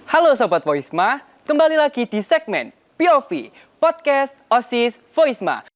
Halo Sobat Voisma, kembali lagi di segmen POV, Podcast OSIS Voisma.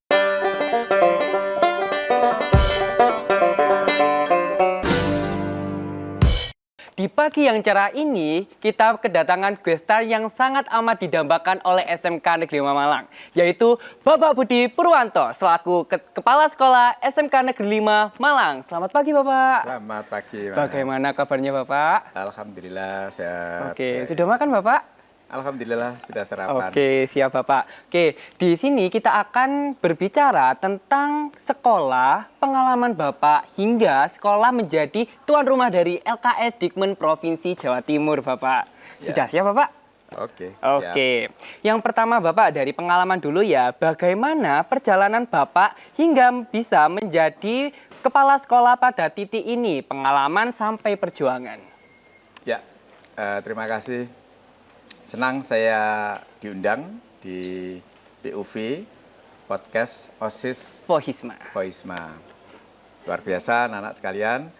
Di pagi yang cerah ini, kita kedatangan guest star yang sangat amat didambakan oleh SMK Negeri 5 Malang, yaitu Bapak Budi Purwanto, selaku Kepala Sekolah SMK Negeri 5 Malang. Selamat pagi Bapak. Selamat pagi Mas. Bagaimana kabarnya Bapak? Alhamdulillah sehat. Oke, sudah makan Bapak? Alhamdulillah sudah sarapan. Oke, siap Bapak. Oke, di sini kita akan berbicara tentang sekolah, pengalaman Bapak hingga sekolah menjadi tuan rumah dari LKS Dikmen Provinsi Jawa Timur, Bapak. Sudah siap, Bapak? Oke. Oke. Yang pertama Bapak dari pengalaman dulu ya, bagaimana perjalanan Bapak hingga bisa menjadi kepala sekolah pada titik ini, pengalaman sampai perjuangan. Ya, terima kasih. Senang saya diundang di POV Podcast OSIS Voisma. Luar biasa anak-anak sekalian.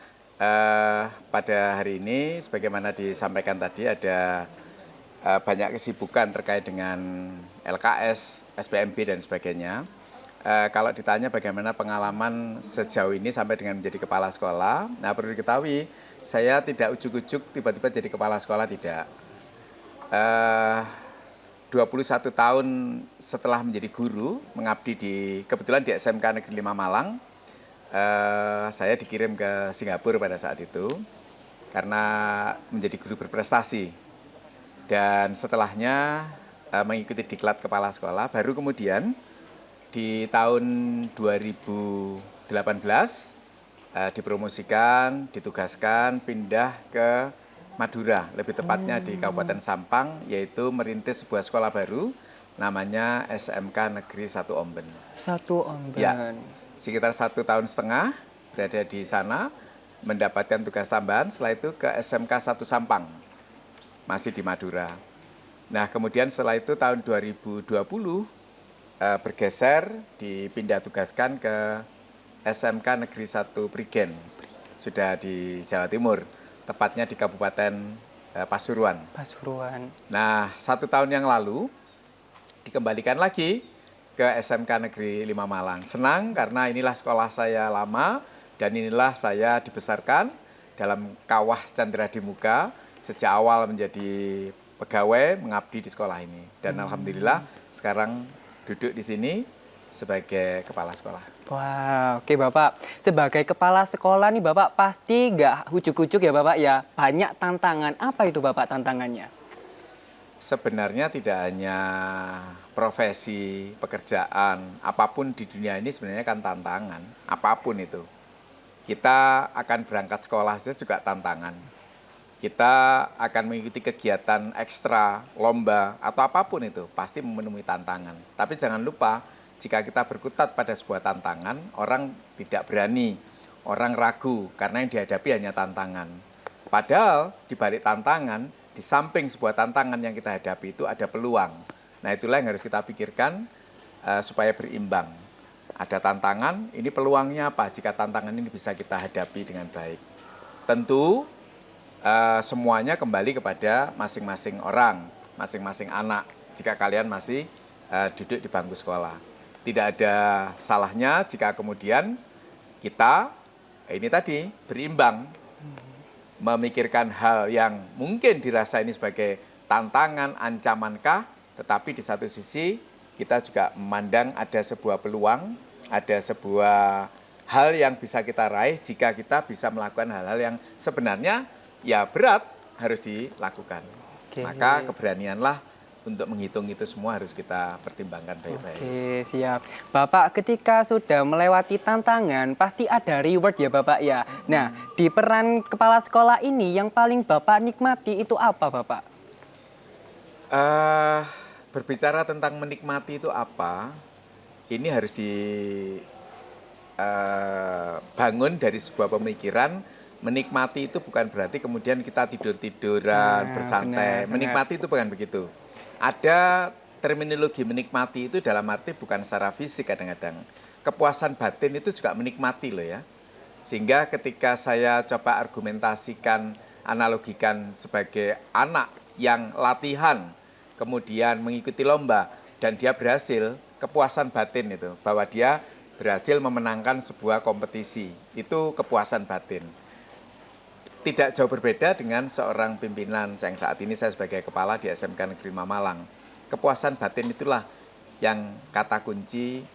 Pada hari ini sebagaimana disampaikan tadi ada banyak kesibukan terkait dengan LKS, SPMB dan sebagainya. Kalau ditanya bagaimana pengalaman sejauh ini sampai dengan menjadi kepala sekolah, nah perlu diketahui saya tidak ujuk-ujuk tiba-tiba jadi kepala sekolah, tidak. 21 tahun setelah menjadi guru, mengabdi kebetulan di SMK Negeri 5 Malang, saya dikirim ke Singapura pada saat itu karena menjadi guru berprestasi. Dan setelahnya mengikuti diklat kepala sekolah, baru kemudian di tahun 2018 dipromosikan, ditugaskan, pindah ke Madura, lebih tepatnya di Kabupaten Sampang, yaitu merintis sebuah sekolah baru, namanya SMK Negeri 1 Omben. 1 Omben. Ya, sekitar 1,5 tahun berada di sana, mendapatkan tugas tambahan, setelah itu ke SMK 1 Sampang, masih di Madura. Nah, kemudian setelah itu tahun 2020, bergeser, dipindah tugaskan ke SMK Negeri 1 Prigen, sudah di Jawa Timur. Tepatnya di Kabupaten Pasuruan. Nah, 1 tahun yang lalu dikembalikan lagi ke SMK Negeri 5 Malang. Senang karena inilah sekolah saya lama dan inilah saya dibesarkan dalam kawah Candra di Muka sejak awal menjadi pegawai mengabdi di sekolah ini. Dan alhamdulillah sekarang duduk di sini sebagai kepala sekolah. Wah, oke Bapak. Sebagai kepala sekolah nih Bapak pasti nggak ujuk-ujuk ya Bapak ya. Banyak tantangan. Apa itu Bapak tantangannya? Sebenarnya tidak hanya profesi, pekerjaan, apapun di dunia ini sebenarnya kan tantangan. Apapun itu. Kita akan berangkat sekolah saja juga tantangan. Kita akan mengikuti kegiatan ekstra, lomba, atau apapun itu. Pasti menemui tantangan. Tapi jangan lupa, jika kita berkutat pada sebuah tantangan, orang tidak berani, orang ragu karena yang dihadapi hanya tantangan. Padahal di balik tantangan, di samping sebuah tantangan yang kita hadapi itu ada peluang. Nah itulah yang harus kita pikirkan supaya berimbang. Ada tantangan, ini peluangnya apa jika tantangan ini bisa kita hadapi dengan baik. Tentu semuanya kembali kepada masing-masing orang, masing-masing anak. Jika kalian masih duduk di bangku sekolah. Tidak ada salahnya jika kemudian kita ini tadi berimbang, memikirkan hal yang mungkin dirasa ini sebagai tantangan, ancamankah, tetapi di satu sisi kita juga memandang ada sebuah peluang, ada sebuah hal yang bisa kita raih jika kita bisa melakukan hal-hal yang sebenarnya ya berat harus dilakukan. Oke. Maka keberanianlah untuk menghitung itu semua harus kita pertimbangkan baik-baik. Oke, siap. Bapak ketika sudah melewati tantangan, pasti ada reward ya Bapak ya. Nah, di peran kepala sekolah ini yang paling Bapak nikmati itu apa Bapak? Berbicara tentang menikmati itu apa, ini harus dibangun dari sebuah pemikiran. Menikmati itu bukan berarti kemudian kita tidur-tiduran, bersantai. Benar. Menikmati itu bukan begitu. Ada terminologi menikmati itu dalam arti bukan secara fisik kadang-kadang. Kepuasan batin itu juga menikmati loh ya. Sehingga ketika saya coba argumentasikan, analogikan sebagai anak yang latihan, kemudian mengikuti lomba, dan dia berhasil, kepuasan batin itu, bahwa dia berhasil memenangkan sebuah kompetisi. Itu kepuasan batin. Tidak jauh berbeda dengan seorang pimpinan yang saat ini saya sebagai kepala di SMK Negeri Mamalang. Kepuasan batin itulah yang kata kunci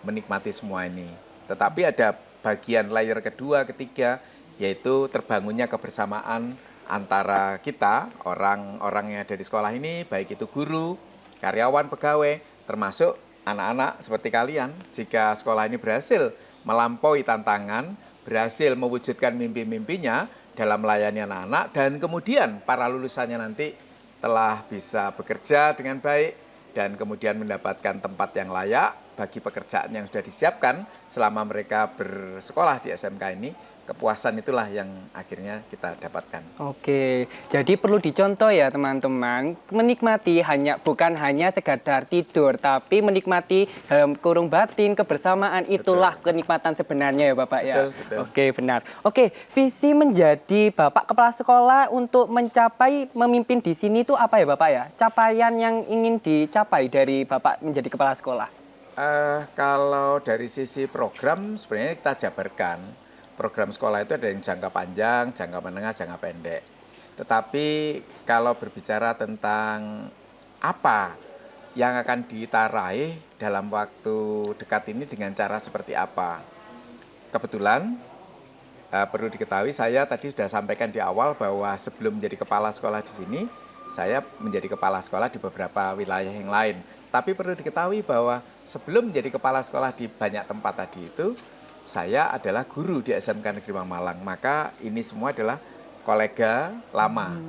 menikmati semua ini. Tetapi ada bagian layer kedua, ketiga, yaitu terbangunnya kebersamaan antara kita, orang-orang yang ada di sekolah ini, baik itu guru, karyawan, pegawai, termasuk anak-anak seperti kalian. Jika sekolah ini berhasil melampaui tantangan, berhasil mewujudkan mimpi-mimpinya dalam melayani anak-anak, dan kemudian para lulusannya nanti telah bisa bekerja dengan baik dan kemudian mendapatkan tempat yang layak bagi pekerjaan yang sudah disiapkan selama mereka bersekolah di SMK ini. Kepuasan itulah yang akhirnya kita dapatkan. Oke, jadi perlu dicontoh ya teman-teman, menikmati bukan hanya sekadar tidur, tapi menikmati dalam kurung batin, kebersamaan, itulah kenikmatan sebenarnya ya Bapak ya. Betul, betul. Oke, benar. Oke, visi menjadi Bapak Kepala Sekolah untuk memimpin di sini itu apa ya Bapak ya? Capaian yang ingin dicapai dari Bapak menjadi Kepala Sekolah? Kalau dari sisi program sebenarnya kita jabarkan. Program sekolah itu ada yang jangka panjang, jangka menengah, jangka pendek. Tetapi kalau berbicara tentang apa yang akan ditarai dalam waktu dekat ini dengan cara seperti apa. Kebetulan perlu diketahui saya tadi sudah sampaikan di awal bahwa sebelum menjadi kepala sekolah di sini, saya menjadi kepala sekolah di beberapa wilayah yang lain. Tapi perlu diketahui bahwa sebelum menjadi kepala sekolah di banyak tempat tadi itu, saya adalah guru di SMK Negeri Mamalang, maka ini semua adalah kolega lama.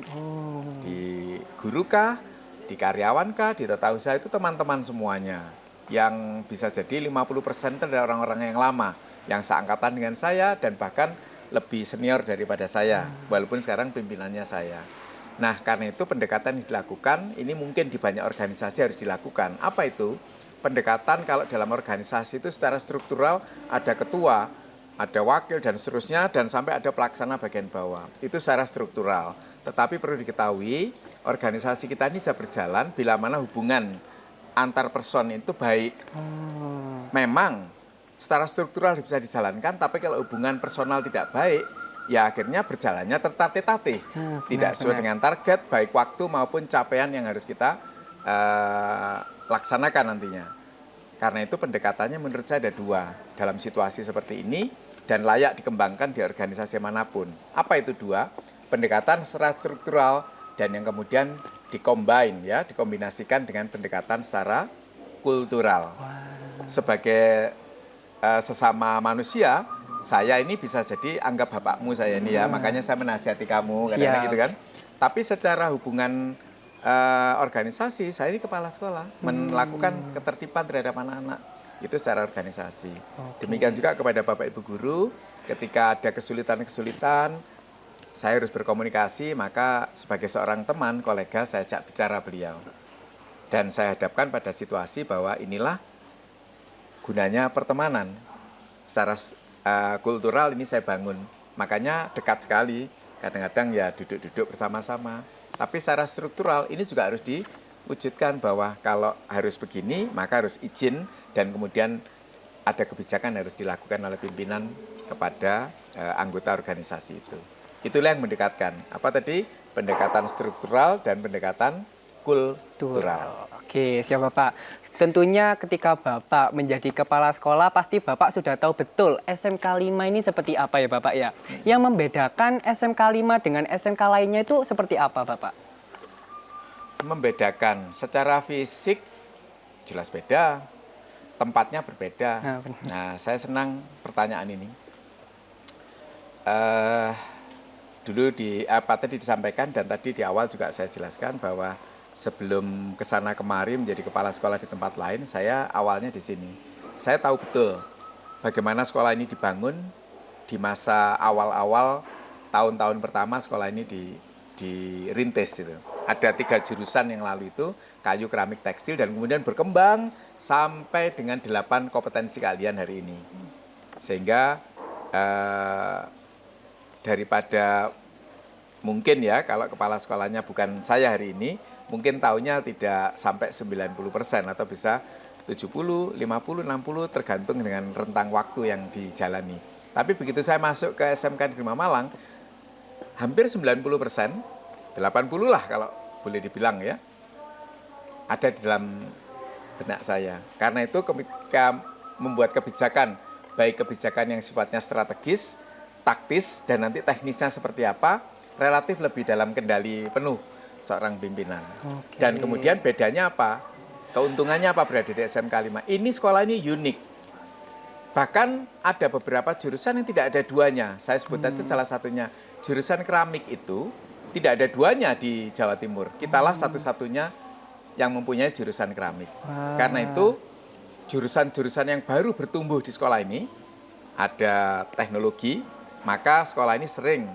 Di guru kah, di karyawan kah, di tata usaha itu teman-teman semuanya. Yang bisa jadi 50% itu adalah orang-orang yang lama, yang seangkatan dengan saya dan bahkan lebih senior daripada saya, walaupun sekarang pimpinannya saya. Nah, karena itu pendekatan yang dilakukan, ini mungkin di banyak organisasi harus dilakukan. Apa itu? Pendekatan kalau dalam organisasi itu secara struktural ada ketua, ada wakil dan seterusnya, dan sampai ada pelaksana bagian bawah. Itu secara struktural. Tetapi perlu diketahui organisasi kita ini bisa berjalan bila mana hubungan antar person itu baik. Memang secara struktural bisa dijalankan, tapi kalau hubungan personal tidak baik, ya akhirnya berjalannya tertatih-tatih. Tidak sesuai dengan target, baik waktu maupun capaian yang harus kita laksanakan nantinya. Karena itu pendekatannya menurut saya ada dua dalam situasi seperti ini dan layak dikembangkan di organisasi manapun. Apa itu dua? Pendekatan secara struktural dan yang kemudian dikombinasikan dengan pendekatan secara kultural. Sebagai sesama manusia, saya ini bisa jadi anggap bapakmu saya ini ya, makanya saya menasihati kamu, kadang-kadang gitu kan. Tapi secara hubungan organisasi, saya ini kepala sekolah, melakukan ketertiban terhadap anak-anak, itu secara organisasi. Demikian juga kepada Bapak Ibu Guru, ketika ada kesulitan-kesulitan, saya harus berkomunikasi, maka sebagai seorang teman, kolega, saya ajak bicara beliau. Dan saya hadapkan pada situasi bahwa inilah gunanya pertemanan. Secara kultural ini saya bangun, makanya dekat sekali, kadang-kadang ya duduk-duduk bersama-sama. Tapi secara struktural ini juga harus diwujudkan bahwa kalau harus begini maka harus izin dan kemudian ada kebijakan harus dilakukan oleh pimpinan kepada anggota organisasi itu. Itulah yang mendekatkan. Apa tadi? Pendekatan struktural dan pendekatan kultural. Oke, siap Bapak. Tentunya ketika Bapak menjadi kepala sekolah pasti Bapak sudah tahu betul SMK 5 ini seperti apa ya Bapak ya. Yang membedakan SMK 5 dengan SMK lainnya itu seperti apa Bapak? Membedakan secara fisik jelas beda, tempatnya berbeda. Nah, saya senang pertanyaan ini. Dulu tadi disampaikan dan tadi di awal juga saya jelaskan bahwa sebelum kesana kemari menjadi kepala sekolah di tempat lain, saya awalnya di sini. Saya tahu betul bagaimana sekolah ini dibangun di masa awal-awal tahun-tahun pertama sekolah ini dirintis. Gitu. Ada 3 jurusan yang lalu itu, kayu, keramik, tekstil, dan kemudian berkembang sampai dengan 8 kompetensi kalian hari ini. Sehingga daripada mungkin ya kalau kepala sekolahnya bukan saya hari ini, mungkin tahunnya tidak sampai 90% atau bisa 70, 50, 60 tergantung dengan rentang waktu yang dijalani. Tapi begitu saya masuk ke SMK Negeri Malang, hampir 90%, 80 lah kalau boleh dibilang ya, ada di dalam benak saya. Karena itu ketika membuat kebijakan, baik kebijakan yang sifatnya strategis, taktis, dan nanti teknisnya seperti apa, relatif lebih dalam kendali penuh seorang pimpinan. Dan kemudian bedanya apa? Keuntungannya apa berada di SMK 5? Ini sekolah ini unik. Bahkan ada beberapa jurusan yang tidak ada duanya. Saya sebut aja salah satunya. Jurusan keramik itu tidak ada duanya di Jawa Timur. Kitalah satu-satunya yang mempunyai jurusan keramik. Karena itu jurusan-jurusan yang baru bertumbuh di sekolah ini, ada teknologi, maka sekolah ini sering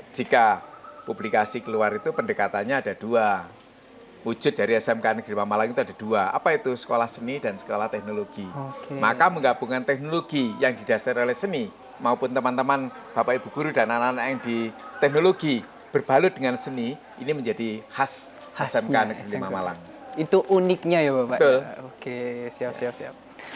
jika publikasi keluar itu pendekatannya ada dua. Wujud dari SMK Negeri Malang itu ada dua. Apa itu? Sekolah seni dan sekolah teknologi. Maka menggabungkan teknologi yang didasari oleh seni maupun teman-teman Bapak Ibu guru dan anak-anak yang di teknologi berbalut dengan seni, ini menjadi khas SMK Negeri 5 Malang. Itu uniknya ya Bapak? Betul. Ya? Oke, siap.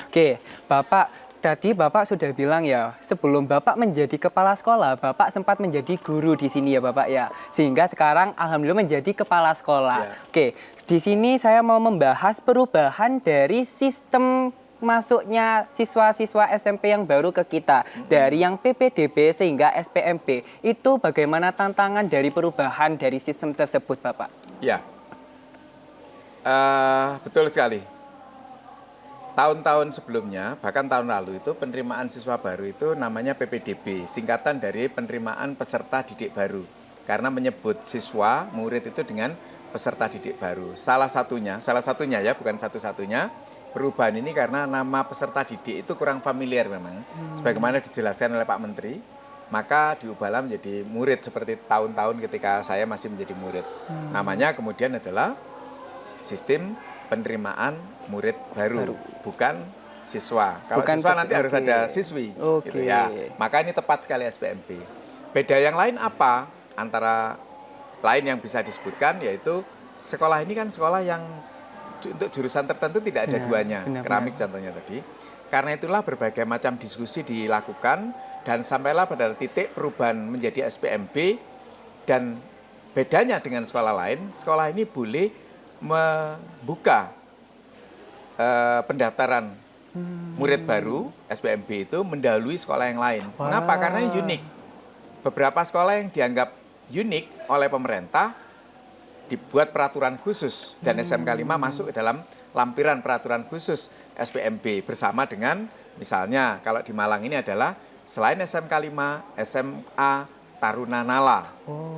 Oke, Bapak, tadi Bapak sudah bilang ya, sebelum Bapak menjadi kepala sekolah, Bapak sempat menjadi guru di sini ya Bapak ya. Sehingga sekarang alhamdulillah menjadi kepala sekolah. Ya. Oke, di sini saya mau membahas perubahan dari sistem masuknya siswa-siswa SMP yang baru ke kita. Dari yang PPDB sehingga SPMB. Itu bagaimana tantangan dari perubahan dari sistem tersebut Bapak? Ya, betul sekali. Tahun-tahun sebelumnya, bahkan tahun lalu itu penerimaan siswa baru itu namanya PPDB, singkatan dari penerimaan peserta didik baru. Karena menyebut siswa, murid itu dengan peserta didik baru. Salah satunya ya, bukan satu-satunya, perubahan ini karena nama peserta didik itu kurang familiar memang. Sebagaimana dijelaskan oleh Pak Menteri, maka diubahlah menjadi murid seperti tahun-tahun ketika saya masih menjadi murid. Namanya kemudian adalah sistem penerimaan murid baru. Bukan siswa. Kalau Bukan siswa nanti harus ada siswi. Gitu ya. Maka ini tepat sekali SPMB. Beda yang lain apa? Antara lain yang bisa disebutkan yaitu sekolah ini kan sekolah yang untuk jurusan tertentu tidak ada duanya. Keramik contohnya tadi. Karena itulah berbagai macam diskusi dilakukan dan sampailah pada titik perubahan menjadi SPMB. Dan bedanya dengan sekolah lain, sekolah ini boleh membuka pendaftaran murid baru SPMB itu mendahului sekolah yang lain. Mengapa? Karena ini unik. Beberapa sekolah yang dianggap unik oleh pemerintah dibuat peraturan khusus dan SMK 5 masuk ke dalam lampiran peraturan khusus SPMB bersama dengan misalnya kalau di Malang ini adalah selain SMK 5, SMA Taruna Nala.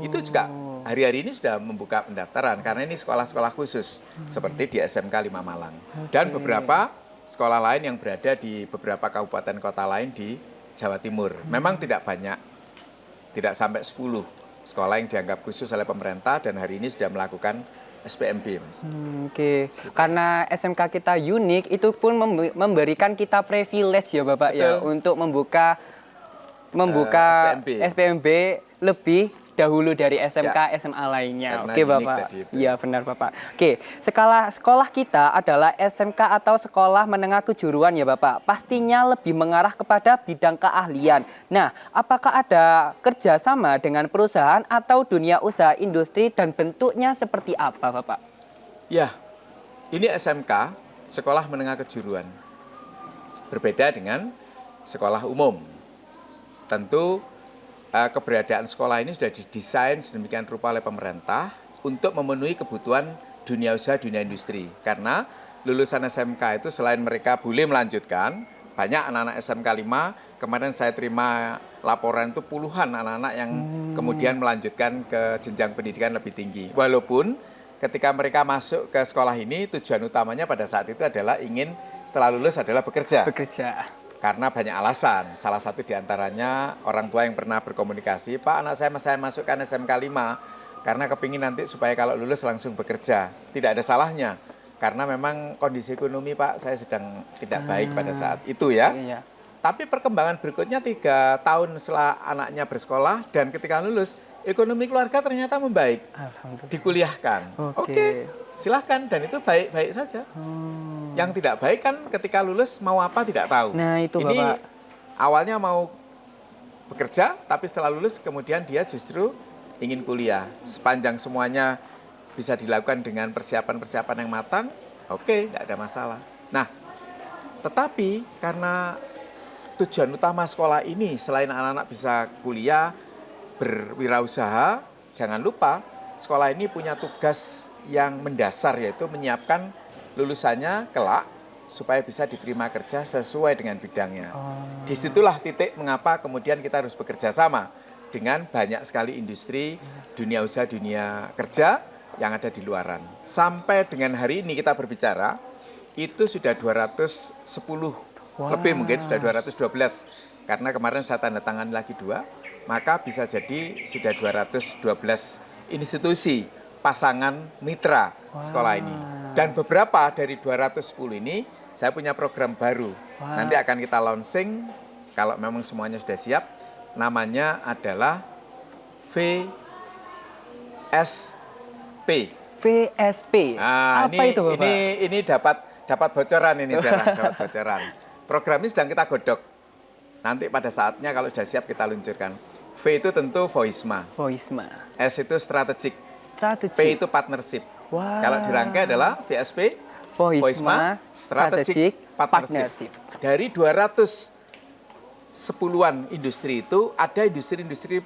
Itu juga hari-hari ini sudah membuka pendaftaran karena ini sekolah-sekolah khusus seperti di SMK 5 Malang. Dan beberapa sekolah lain yang berada di beberapa kabupaten kota lain di Jawa Timur. Memang tidak banyak, tidak sampai 10 sekolah yang dianggap khusus oleh pemerintah dan hari ini sudah melakukan SPMB. Oke, karena SMK kita unik, itu pun memberikan kita privilege ya Bapak. Betul. Ya untuk membuka SPMB lebih dahulu dari SMK SMA lainnya. Karena oke Bapak. Iya benar Bapak. Oke, sekolah kita adalah SMK atau sekolah menengah kejuruan ya Bapak. Pastinya lebih mengarah kepada bidang keahlian. Nah, apakah ada kerjasama dengan perusahaan atau dunia usaha industri dan bentuknya seperti apa Bapak? Ya, ini SMK, sekolah menengah kejuruan. Berbeda dengan sekolah umum. Tentu keberadaan sekolah ini sudah didesain sedemikian rupa oleh pemerintah untuk memenuhi kebutuhan dunia usaha, dunia industri. Karena lulusan SMK itu selain mereka boleh melanjutkan, banyak anak-anak SMK 5, kemarin saya terima laporan itu puluhan anak-anak yang kemudian melanjutkan ke jenjang pendidikan lebih tinggi. Walaupun ketika mereka masuk ke sekolah ini, tujuan utamanya pada saat itu adalah ingin setelah lulus adalah bekerja. Karena banyak alasan, salah satu diantaranya orang tua yang pernah berkomunikasi, Pak anak saya masukkan SMK 5 karena kepingin nanti supaya kalau lulus langsung bekerja. Tidak ada salahnya, karena memang kondisi ekonomi Pak saya sedang tidak baik pada saat itu ya. Tapi perkembangan berikutnya 3 tahun setelah anaknya bersekolah dan ketika lulus, ekonomi keluarga ternyata membaik. Alhamdulillah. Dikuliahkan. Oke, silahkan. Dan itu baik-baik saja. Yang tidak baik kan ketika lulus mau apa tidak tahu. Nah itu Ini Bapak. awalnya mau bekerja, tapi setelah lulus kemudian dia justru ingin kuliah. Sepanjang semuanya bisa dilakukan dengan persiapan-persiapan yang matang, oke, tidak ada masalah. Nah, tetapi karena tujuan utama sekolah ini selain anak-anak bisa kuliah, berwirausaha, jangan lupa sekolah ini punya tugas yang mendasar yaitu menyiapkan lulusannya kelak supaya bisa diterima kerja sesuai dengan bidangnya. Disitulah titik mengapa kemudian kita harus bekerja sama dengan banyak sekali industri, dunia usaha, dunia kerja yang ada di luaran. Sampai dengan hari ini kita berbicara, itu sudah 210, lebih mungkin sudah 212. Karena kemarin saya tanda tangan lagi 2, maka bisa jadi sudah 212 institusi pasangan mitra sekolah ini. Dan beberapa dari 210 ini, saya punya program baru. Nanti akan kita launching, kalau memang semuanya sudah siap, namanya adalah VSP. VSP. Nah, Apa itu Bapak? Ini dapat bocoran ini sekarang, dapat bocoran. Program ini sedang kita godok. Nanti pada saatnya kalau sudah siap kita luncurkan. V itu tentu Voisma. Voisma. S itu strategik. Strategi. P itu partnership. Wah. Kalau dirangkai adalah VSP, Voisma Strategic Partnership. Dari 210-an industri itu ada industri-industri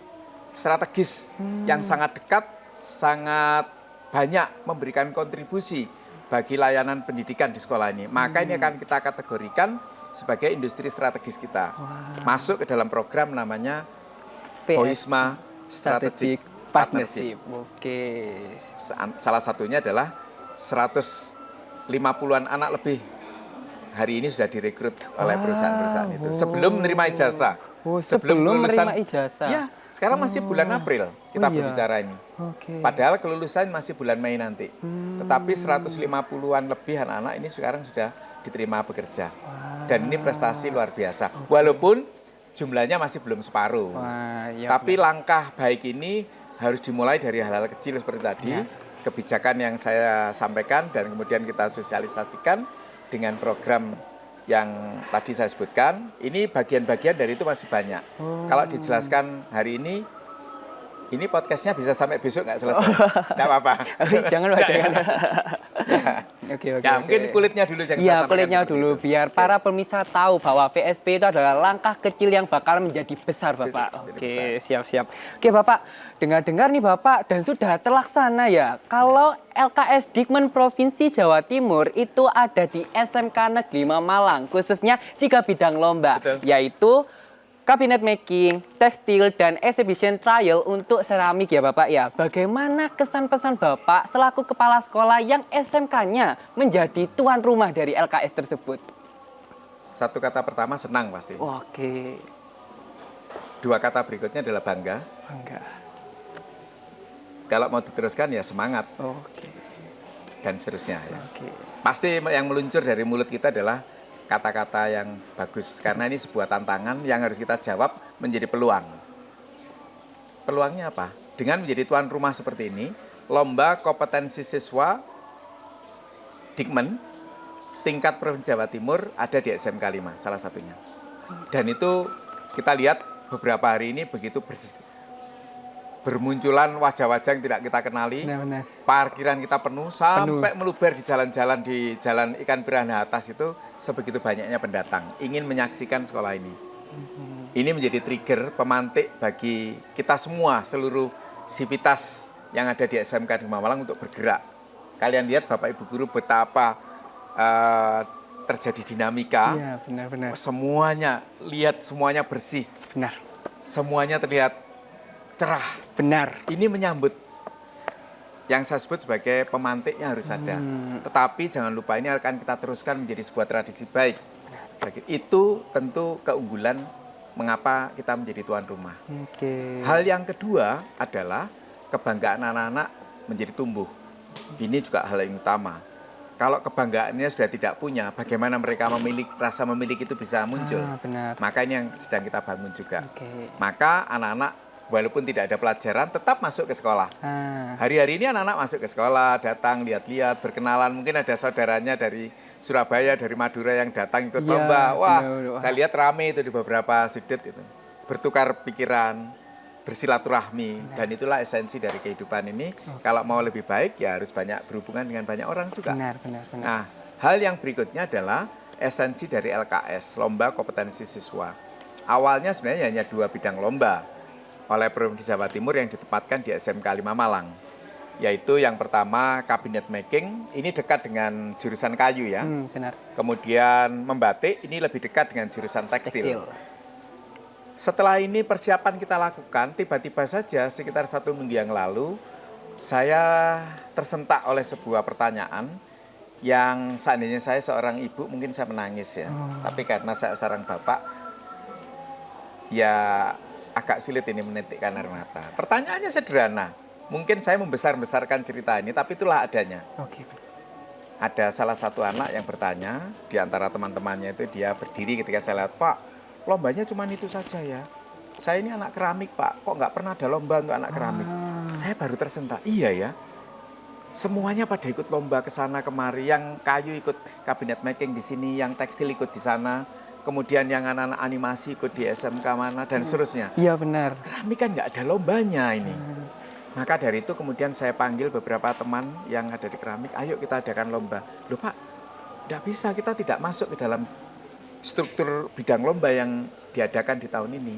strategis yang sangat dekat, sangat banyak memberikan kontribusi bagi layanan pendidikan di sekolah ini. Maka ini akan kita kategorikan sebagai industri strategis kita. Masuk ke dalam program namanya Voisma Strategic Partnership. Oke. Salah satunya adalah 150-an anak lebih hari ini sudah direkrut oleh perusahaan-perusahaan itu. Sebelum menerima ijazah. Sebelum menerima ijazah. Ya, sekarang masih bulan April kita berbicara ini. Oke. Padahal kelulusan masih bulan Mei nanti. Tetapi 150-an lebih anak-anak ini sekarang sudah diterima bekerja. Dan ini prestasi luar biasa. Walaupun jumlahnya masih belum separuh. Tapi langkah baik ini harus dimulai dari hal-hal kecil seperti tadi. Kebijakan yang saya sampaikan dan kemudian kita sosialisasikan dengan program yang tadi saya sebutkan. Ini bagian-bagian dari itu masih banyak. Kalau dijelaskan hari ini podcastnya bisa sampai besok nggak selesai. Nggak apa-apa. Jangan Pak, jangan. Oke. Ya, mungkin kulitnya dulu yang saya Iya, sampaikan kulitnya seperti dulu itu. biar para pemirsa tahu bahwa VSP itu adalah langkah kecil yang bakal menjadi besar, Bapak. Jadi Oke, besar. siap. Oke, Bapak. Dengar-dengar nih, Bapak, dan sudah terlaksana ya. Kalau LKS Dikmen Provinsi Jawa Timur itu ada di SMK Negeri 5 Malang, khususnya 3 bidang lomba, Betul. yaitu cabinet making, tekstil, dan exhibition trial untuk seramik ya Bapak ya. Bagaimana kesan-pesan Bapak selaku kepala sekolah yang SMK-nya menjadi tuan rumah dari LKS tersebut? Satu kata pertama senang pasti. Oke. 2 kata berikutnya adalah bangga. Bangga. Kalau mau diteruskan ya semangat Oke. dan seterusnya. Ya. Oke. Pasti yang meluncur dari mulut kita adalah kata-kata yang bagus. Karena ini sebuah tantangan yang harus kita jawab menjadi peluang. Peluangnya apa? Dengan menjadi tuan rumah seperti ini, lomba kompetensi siswa Dikmen tingkat Provinsi Jawa Timur ada di SMK 5, salah satunya. Dan itu kita lihat beberapa hari ini begitu bermunculan wajah-wajah yang tidak kita kenali. Benar-benar. Parkiran kita penuh sampai meluber di jalan-jalan di Jalan Ikan Pirana atas itu sebegitu banyaknya pendatang ingin menyaksikan sekolah ini. Ini menjadi trigger pemantik bagi kita semua seluruh sivitas yang ada di SMK di Malang untuk bergerak. Kalian lihat Bapak Ibu guru betapa terjadi dinamika. Iya, benar-benar. Semuanya lihat semuanya bersih. Benar. Semuanya terlihat cerah. Benar. Ini menyambut yang saya sebut sebagai pemantiknya harus ada. Tetapi jangan lupa ini akan kita teruskan menjadi sebuah tradisi baik. Itu tentu keunggulan mengapa kita menjadi tuan rumah. Oke. Hal yang kedua adalah kebanggaan anak-anak menjadi tumbuh. Ini juga hal yang utama. Kalau kebanggaannya sudah tidak punya, bagaimana mereka rasa memiliki itu bisa muncul. Benar. Maka ini yang sedang kita bangun juga. Oke. Maka anak-anak walaupun tidak ada pelajaran tetap masuk ke sekolah. Hari-hari ini anak-anak masuk ke sekolah, datang lihat-lihat, berkenalan. Mungkin ada saudaranya dari Surabaya, dari Madura yang datang ikut lomba. Wah, benar. saya lihat rame itu di beberapa sudut itu. Bertukar pikiran, bersilaturahmi, dan itulah esensi dari kehidupan ini. Kalau mau lebih baik ya harus banyak berhubungan dengan banyak orang juga. Benar. Nah, hal yang berikutnya adalah esensi dari LKS, Lomba Kompetensi Siswa. Awalnya sebenarnya hanya 2 bidang lomba oleh Provinsi Jawa Timur yang ditempatkan di SMK 5 Malang. Yaitu yang pertama cabinet making, ini dekat dengan jurusan kayu ya. Benar. Kemudian membatik, ini lebih dekat dengan jurusan tekstil. Setelah ini persiapan kita lakukan, tiba-tiba saja sekitar 1 minggu yang lalu, saya tersentak oleh sebuah pertanyaan yang seandainya saya seorang ibu mungkin saya menangis ya. Tapi karena saya seorang bapak, ya agak sulit ini menitikkan air mata. Pertanyaannya sederhana, mungkin saya membesar-besarkan cerita ini, tapi itulah adanya. Oke. Ada salah satu anak yang bertanya, di antara teman-temannya itu dia berdiri ketika saya lihat, Pak, lombanya cuma itu saja ya. Saya ini anak keramik Pak, kok nggak pernah ada lomba untuk anak keramik. Saya baru tersentak, iya ya. Semuanya pada ikut lomba ke sana kemari, yang kayu ikut cabinet making di sini, yang tekstil ikut di sana, kemudian yang anak-anak animasi ikut di SMK mana, dan seterusnya. Iya benar. Keramik kan nggak ada lombanya ini. Maka dari itu kemudian saya panggil beberapa teman yang ada di keramik, ayo kita adakan lomba. Loh Pak, nggak bisa, kita tidak masuk ke dalam struktur bidang lomba yang diadakan di tahun ini.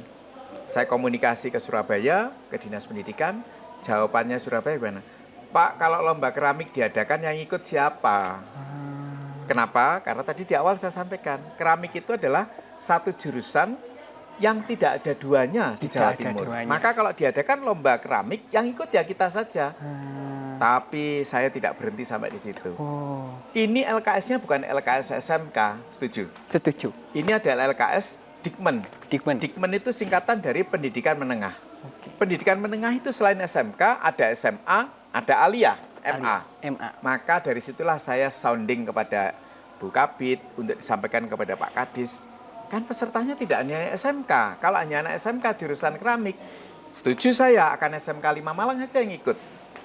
Saya komunikasi ke Surabaya, ke Dinas Pendidikan, jawabannya Surabaya gimana? Pak, kalau lomba keramik diadakan yang ikut siapa? Kenapa? Karena tadi di awal saya sampaikan, keramik itu adalah satu jurusan yang tidak ada duanya di Jawa Timur. Maka kalau diadakan lomba keramik, yang ikut ya kita saja. Tapi saya tidak berhenti sampai di situ. Ini LKS-nya bukan LKS SMK, setuju? Setuju. Ini adalah LKS Dikmen. Dikmen itu singkatan dari pendidikan menengah. Pendidikan menengah itu selain SMK, ada SMA, ada Aliyah, MA. Maka dari situlah saya sounding kepada Bu Kabid untuk disampaikan kepada Pak Kadis. Kan pesertanya tidak hanya SMK. Kalau hanya anak SMK jurusan keramik, setuju saya akan SMK 5 Malang saja yang ikut.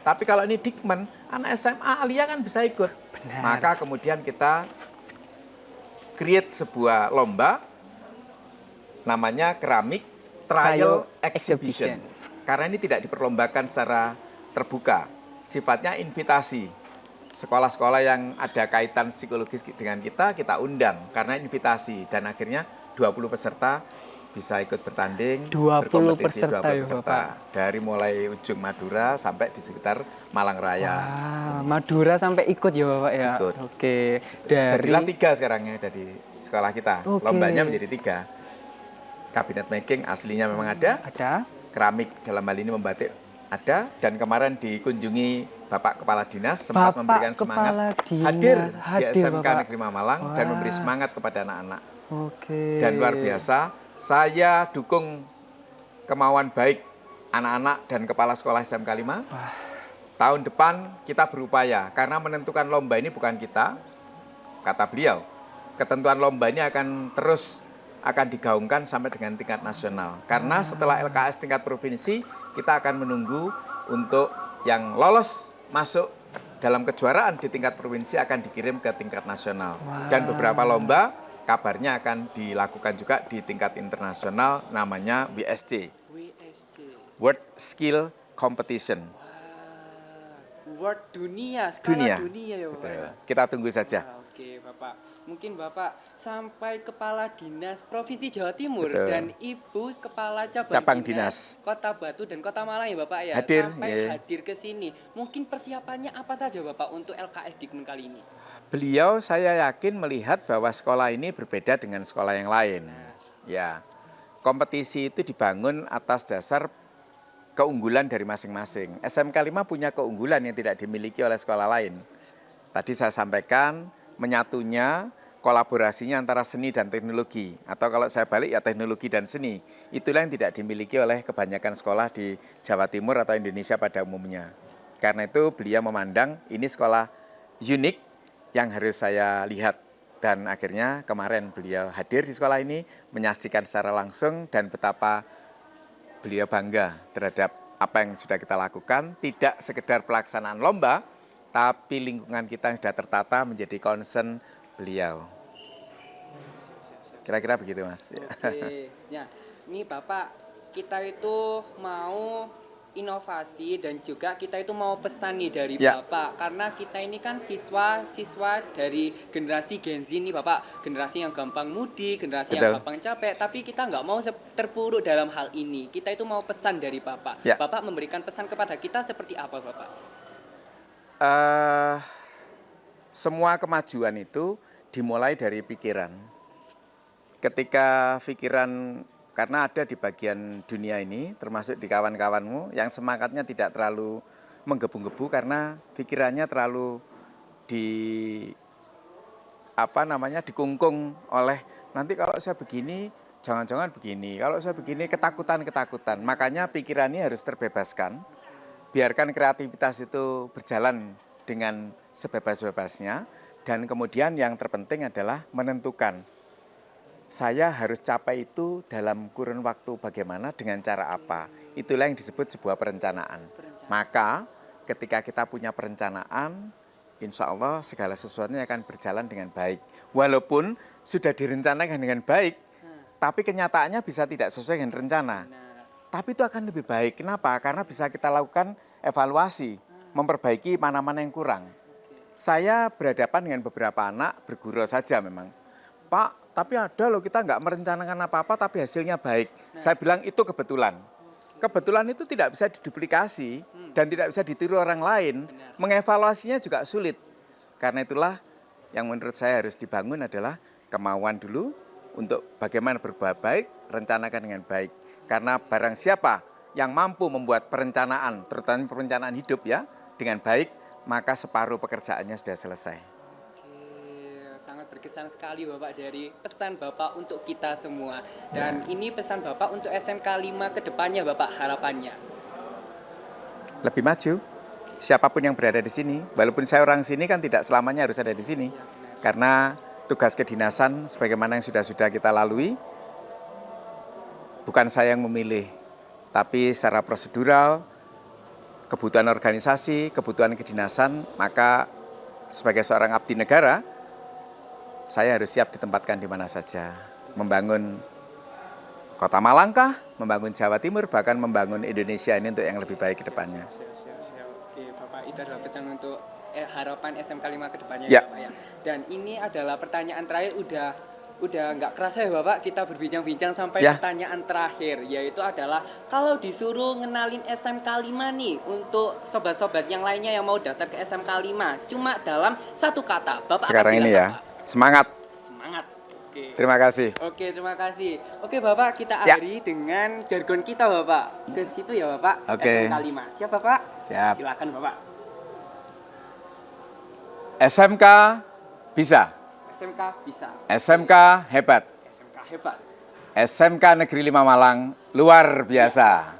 Tapi kalau ini Dikmen, anak SMA Aliyah kan bisa ikut. Benar. Maka kemudian kita create sebuah lomba, namanya Keramik Trial Exhibition. Karena ini tidak diperlombakan secara terbuka, sifatnya invitasi. Sekolah-sekolah yang ada kaitan psikologis dengan kita undang karena invitasi. Dan akhirnya 20 peserta bisa ikut bertanding, 20 berkompetisi peserta, 20 peserta. Dari mulai ujung Madura sampai di sekitar Malang Raya. Madura sampai ikut ya Bapak ya? Ikut. Oke. Jadilah 3 sekarang ya dari sekolah kita. Lombanya menjadi 3. Cabinet making aslinya memang ada. Keramik dalam hal ini membatik ada. Dan kemarin dikunjungi Bapak Kepala Dinas sempat memberikan semangat hadir di SMK Negeri 5 Malang dan memberi semangat kepada anak-anak. Dan luar biasa, saya dukung kemauan baik anak-anak dan kepala sekolah SMK 5. Tahun depan kita berupaya, karena menentukan lomba ini bukan kita, kata beliau. Ketentuan lomba ini akan terus digaungkan sampai dengan tingkat nasional. Karena setelah LKS tingkat provinsi, kita akan menunggu untuk yang lolos masuk dalam kejuaraan di tingkat provinsi akan dikirim ke tingkat nasional. Dan beberapa lomba kabarnya akan dilakukan juga di tingkat internasional, namanya WSC. World Skill Competition. World dunia, skala dunia ya Bapak. Betul. Kita tunggu saja. Oke Bapak. Mungkin Bapak sampai Kepala Dinas Provinsi Jawa Timur dan Ibu Kepala Cabang Dinas Kota Batu dan Kota Malang ya Bapak ya, hadir ke sini. Mungkin persiapannya apa saja Bapak untuk LKS Dikmen kali ini? Beliau saya yakin melihat bahwa sekolah ini berbeda dengan sekolah yang lain. Ya, kompetisi itu dibangun atas dasar keunggulan dari masing-masing. SMK 5 punya keunggulan yang tidak dimiliki oleh sekolah lain. Tadi saya sampaikan, menyatunya kolaborasinya antara seni dan teknologi, atau kalau saya balik ya teknologi dan seni, itulah yang tidak dimiliki oleh kebanyakan sekolah di Jawa Timur atau Indonesia pada umumnya. Karena itu beliau memandang ini sekolah unik yang harus saya lihat. Dan akhirnya kemarin beliau hadir di sekolah ini, menyaksikan secara langsung dan betapa beliau bangga terhadap apa yang sudah kita lakukan. Tidak sekedar pelaksanaan lomba, tapi lingkungan kita yang sudah tertata menjadi concern beliau. Kira-kira begitu, Mas. Oke, ya, ini Bapak, kita itu mau inovasi dan juga kita itu mau pesan nih dari Ya. Bapak, karena kita ini kan siswa dari generasi Gen Z nih Bapak, generasi yang gampang mudik, generasi yang Betul. gampang capek, tapi kita nggak mau terpuruk dalam hal ini. Kita itu mau pesan dari Bapak. Ya. Bapak memberikan pesan kepada kita seperti apa, Bapak? Semua kemajuan itu dimulai dari pikiran. Ketika pikiran, karena ada di bagian dunia ini, termasuk di kawan-kawanmu, yang semangatnya tidak terlalu menggebu-gebu karena pikirannya terlalu dikungkung oleh nanti kalau saya begini, jangan-jangan begini, kalau saya begini ketakutan-ketakutan. Makanya pikiran ini harus terbebaskan, biarkan kreativitas itu berjalan dengan sebebas-bebasnya, dan kemudian yang terpenting adalah menentukan saya harus capai itu dalam kurun waktu bagaimana, dengan cara apa. Itulah yang disebut sebuah perencanaan. Maka ketika kita punya perencanaan, insya Allah segala sesuatunya akan berjalan dengan baik. Walaupun sudah direncanakan dengan baik, tapi kenyataannya bisa tidak sesuai dengan rencana. Tapi itu akan lebih baik. Kenapa? Karena bisa kita lakukan evaluasi, memperbaiki mana-mana yang kurang. Saya berhadapan dengan beberapa anak bergurau saja memang. Pak, tapi ada loh kita nggak merencanakan apa-apa tapi hasilnya baik. Saya bilang itu kebetulan. Kebetulan itu tidak bisa diduplikasi dan tidak bisa ditiru orang lain. Mengevaluasinya juga sulit. Karena itulah yang menurut saya harus dibangun adalah kemauan dulu untuk bagaimana berbuat baik, rencanakan dengan baik. Karena barang siapa yang mampu membuat perencanaan, terutama perencanaan hidup ya, dengan baik, maka separuh pekerjaannya sudah selesai. Sangat berkesan sekali Bapak dari pesan Bapak untuk kita semua. Dan ini pesan Bapak untuk SMK 5 ke depannya Bapak, harapannya. Lebih maju, siapapun yang berada di sini, walaupun saya orang sini kan tidak selamanya harus ada di sini. Karena tugas kedinasan sebagaimana yang sudah kita lalui, bukan saya yang memilih, tapi secara prosedural, kebutuhan organisasi, kebutuhan kedinasan, maka sebagai seorang abdi negara, saya harus siap ditempatkan di mana saja. Membangun Kota Malangkah, membangun Jawa Timur, bahkan membangun Indonesia ini untuk yang lebih baik ke depannya. Siap. Oke Bapak, itu adalah pesan untuk harapan SMK 5 ke depannya Ya. Bapak ya. Dan ini adalah pertanyaan terakhir, udah nggak kerasa ya Bapak, kita berbincang-bincang sampai Ya. pertanyaan terakhir, yaitu adalah kalau disuruh ngenalin SMK 5 nih untuk sobat-sobat yang lainnya yang mau daftar ke SMK 5, cuma dalam satu kata, Bapak Sekarang akan ini bilang ya, apa? semangat. Semangat. Oke. Terima kasih. Oke, terima kasih. Oke Bapak, kita Ya. akhiri dengan jargon kita Bapak. Ke situ ya Bapak, Oke. SMK 5. Siap Bapak? Siap. Silakan Bapak. SMK bisa, SMK bisa. SMK hebat, SMK hebat. SMK Negeri 5 Malang luar biasa.